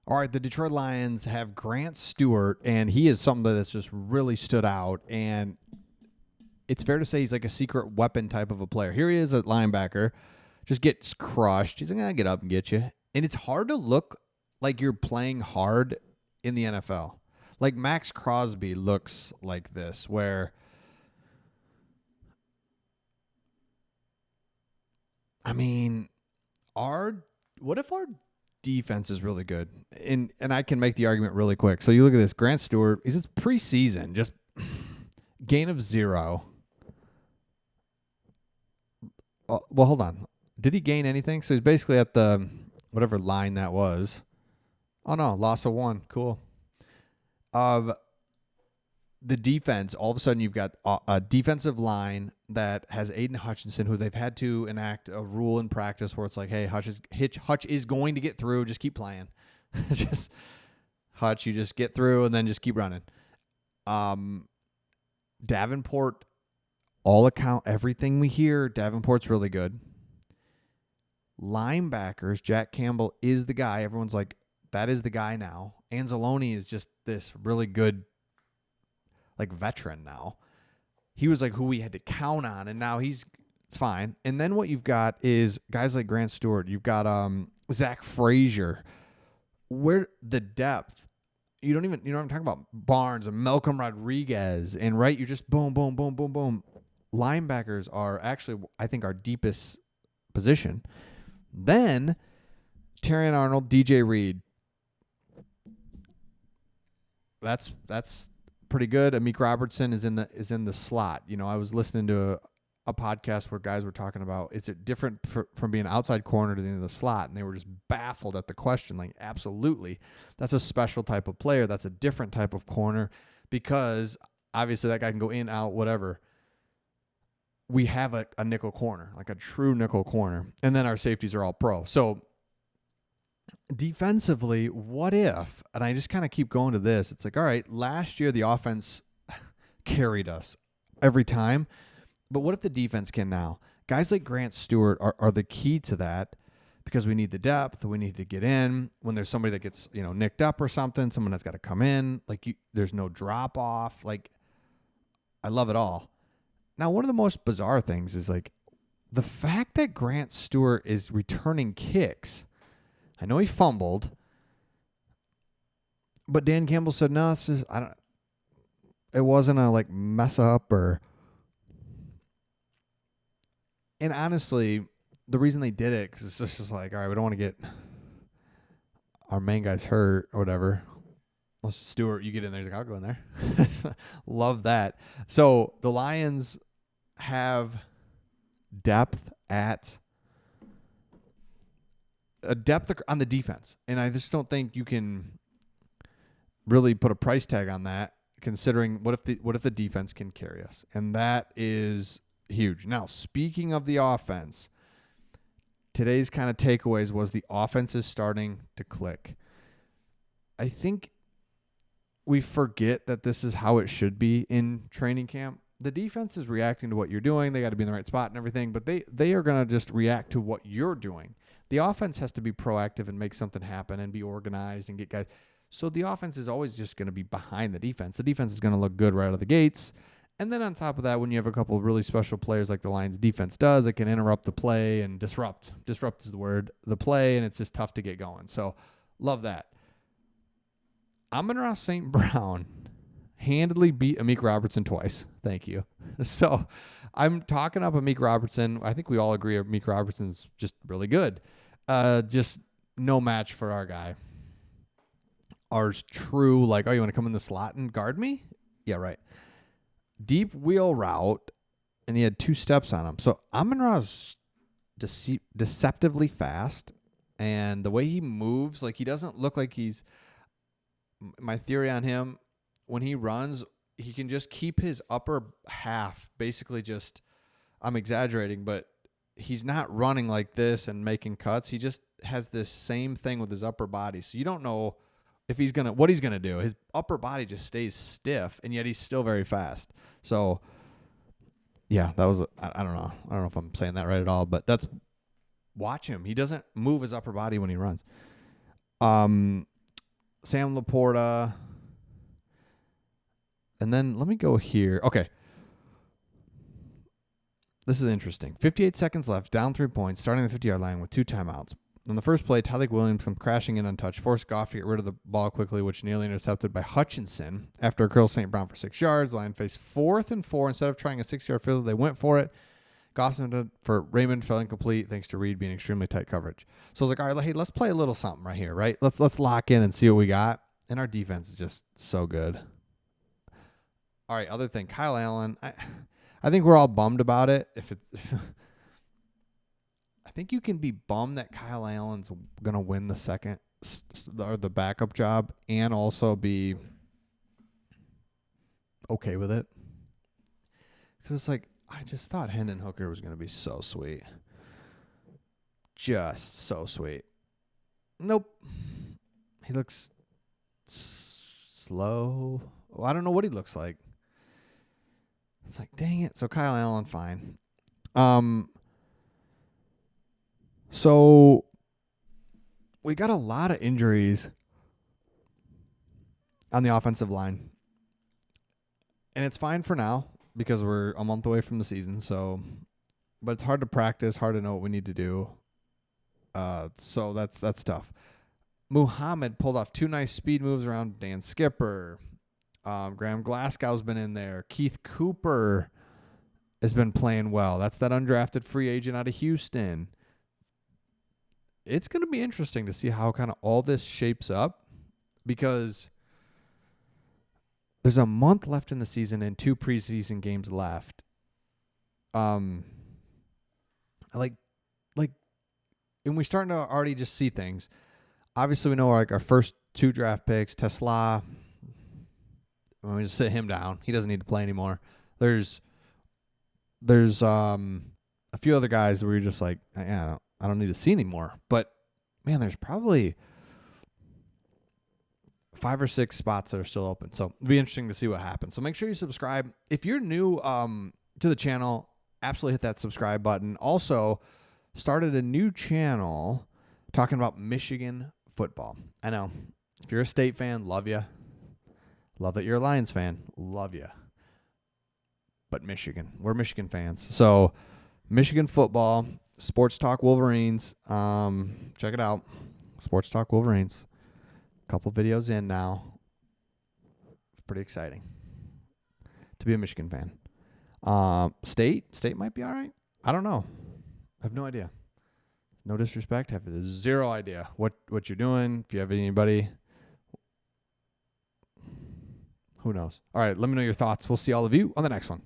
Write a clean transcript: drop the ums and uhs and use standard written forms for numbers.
All right, the Detroit Lions have Grant Stewart, and he is something that's just really stood out. And it's fair to say he's like a secret weapon type of a player. Here he is at linebacker, just gets crushed. He's like, "I'll get up and get you." And it's hard to look like you're playing hard in the NFL. Like Max Crosby looks like this, where I mean, what if our defense is really good? And I can make the argument really quick. So you look at this, Grant Stewart, he's his preseason, just gain of 0. Well, hold on. Did he gain anything? So he's basically at the whatever line that was. Oh no, loss of 1. Cool. Of the defense, all of a sudden you've got a defensive line that has Aiden Hutchinson, who they've had to enact a rule in practice where it's like, hey, Hutch is going to get through. Just keep playing. Just Hutch, you just get through and then just keep running. Davenport, everything we hear, Davenport's really good. Linebackers, Jack Campbell is the guy. Everyone's like, that is the guy now. Anzalone is just this really good like veteran now. He was like who we had to count on, and now it's fine. And then what you've got is guys like Grant Stewart. You've got Zach Frazier. Where the depth, you know what I'm talking about, Barnes and Malcolm Rodriguez, and right, you're just boom, boom, boom, boom, boom. Linebackers are actually, I think, our deepest position. Then Terrion Arnold, DJ Reed. That's pretty good. Amik Robertson is in the slot. You know, I was listening to a podcast where guys were talking about, is it different from being outside corner to the end of the slot? And they were just baffled at the question. Like, absolutely. That's a special type of player. That's a different type of corner because obviously that guy can go in, out, whatever. We have a nickel corner, like a true nickel corner. And then our safeties are all pro. So defensively, what if, and I just kind of keep going to this, it's like, all right, last year the offense carried us every time, but what if the defense can now? Guys like Grant Stewart are the key to that because we need the depth. We need to get in when there's somebody that gets, nicked up or something, someone that's got to come in. Like, there's no drop off. Like, I love it all. Now, one of the most bizarre things is like the fact that Grant Stewart is returning kicks. I know he fumbled, but Dan Campbell said, no, it wasn't a like mess up and honestly, the reason they did it, because it's just like, all right, we don't want to get our main guys hurt or whatever. Well, Stewart, you get in there. He's like, I'll go in there. Love that. So the Lions have depth on the defense. And I just don't think you can really put a price tag on that, considering what if the defense can carry us. And that is huge. Now, speaking of the offense, today's kind of takeaways was the offense is starting to click. I think we forget that this is how it should be in training camp. The defense is reacting to what you're doing. They got to be in the right spot and everything, but they are going to just react to what you're doing. The offense has to be proactive and make something happen and be organized and get guys. So the offense is always just going to be behind the defense. The defense is going to look good right out of the gates. And then on top of that, when you have a couple of really special players like the Lions defense does, it can interrupt the play and disrupt. Disrupt is the word, the play, and it's just tough to get going. So love that. Amon-Ra St. Brown handedly beat Amik Robertson twice. Thank you. So I'm talking up Amik Robertson. I think we all agree Amik Robertson's just really good. Just no match for our guy. Ours true, like, oh, you want to come in the slot and guard me? Yeah, right. Deep wheel route, and he had 2 steps on him. So Amon-Ra's deceptively fast, and the way he moves, like, he doesn't look like he's... My theory on him, when he runs, he can just keep his upper half basically just, I'm exaggerating, but he's not running like this and making cuts. He just has this same thing with his upper body. So you don't know if what he's going to do. His upper body just stays stiff, and yet he's still very fast. So, yeah, that was, I don't know. I don't know if I'm saying that right at all, but watch him. He doesn't move his upper body when he runs. Sam Laporta. And then let me go here. Okay. This is interesting. 58 seconds left, down 3 points, starting the 50-yard line with 2 timeouts. On the first play, Tyleik Williams comes crashing in untouched, forced Goff to get rid of the ball quickly, which nearly intercepted by Hutchinson after a curl St. Brown for 6 yards. Line faced 4th and 4. Instead of trying a 6-yard field, they went for it. Goff for Raymond fell incomplete thanks to Reed being extremely tight coverage. So I was like, all right, hey, let's play a little something right here, right? Let's lock in and see what we got. And our defense is just so good. All right, other thing, Kyle Allen. I think we're all bummed about it. I think you can be bummed that Kyle Allen's gonna win the second or the backup job, and also be okay with it, because it's like I just thought Hendon Hooker was gonna be so sweet, just so sweet. Nope, he looks slow. Well, I don't know what he looks like. It's like, dang it. So Kyle Allen, fine. So we got a lot of injuries on the offensive line. And it's fine for now because we're a month away from the season. So, but it's hard to practice, hard to know what we need to do. So that's tough. Muhammad pulled off 2 nice speed moves around Dan Skipper. Graham Glasgow's been in there. Keith Cooper has been playing well. That's that undrafted free agent out of Houston. It's going to be interesting to see how kind of all this shapes up, because there's a month left in the season and 2 preseason games left. And we're starting to already just see things. Obviously, we know like our first 2 draft picks, Tesla. We just sit him down. He doesn't need to play anymore. There's a few other guys where you're just like, I don't need to see anymore. But man, there's probably 5 or 6 spots that are still open. So it'll be interesting to see what happens. So make sure you subscribe. If you're new to the channel, absolutely hit that subscribe button. Also, started a new channel talking about Michigan football. I know. If you're a State fan, love you. Love that you're a Lions fan. Love you. But Michigan. We're Michigan fans. So Michigan football, Sports Talk Wolverines. Check it out. Sports Talk Wolverines. A couple videos in now. Pretty exciting to be a Michigan fan. State might be all right. I don't know. I have no idea. No disrespect. I have 0 idea what you're doing. If you have anybody, who knows? All right, let me know your thoughts. We'll see all of you on the next one.